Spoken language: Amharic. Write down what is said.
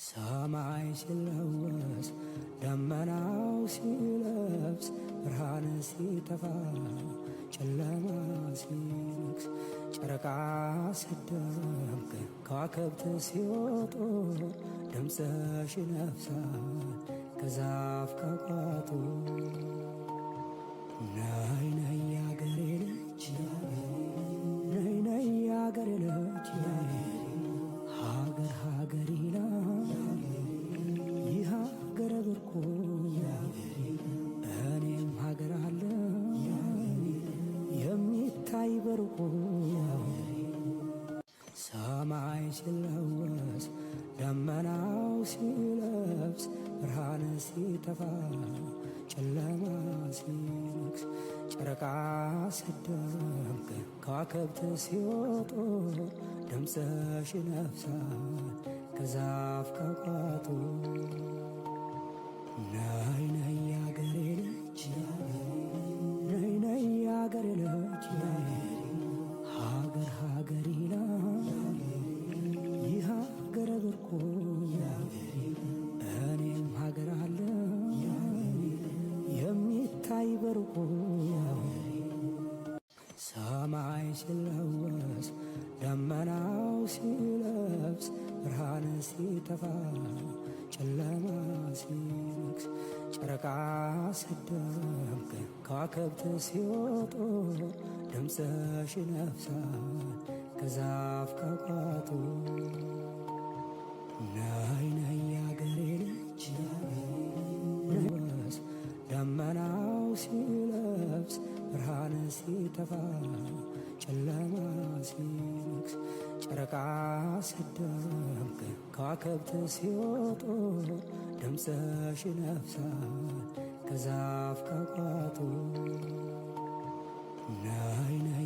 ሰማይ ሲለወስ ደመናው ሲለብስ ብርሃን ሲጠፋ ጨለማ ሲነግስ ጨረቃ ሲደምቅ ከዋክብት ሲወጡ ድምፅሽ ይነፍሳል ከዛፍ ከቋጡ። ነይ ነይ ያገሬ ልጅ ነይ ነይ ያገሬ ልጅ ሀገር ሀገር ይላል ይህ ሀገር ብርቁ እኔም ሀገር አለ የሚታይ በርቁ። ሰማይ ሲለወስ ደመናው ሲለብስ ብርሃን ሲጠፋ ጨለማ ሲነግስ ጨረቃ ሲደምቅ ከዋክብት ሲወጡ ድምፅሽ ይነፍሳል ከዛፍ ከቋጡ። ነይ ነይ ያገሬ ልጅ ነይ ነይ ያገሬ ልጅ ሀገር ሀገር ይላል ይህ ሀገር ብርቁ እኔም ሀገር አለ የሚታይ በርቁ። ሰማይ ሲለወስ ደመናው ሲለብስ ብርሃን ሲጠፋ ጨለማ ሲነግስ ጨረቃ ሲደምቅ ከዋክብት ሲወጡ ድምፅሽ ይነፍሳል ከዛፍ ከቋጡ። ነይ ነይ ያገሬ ልጅ ወስ ደመናው ሲለብስ ብርሃን ሲጠፋ ጨለማ ሲነግስ ጨረቃ ሲደምቅ ከዋክብት ሲወጡ ድምፅሽ ይነፍሳል ከዛፍ ከቋጡ። ነይ ነይ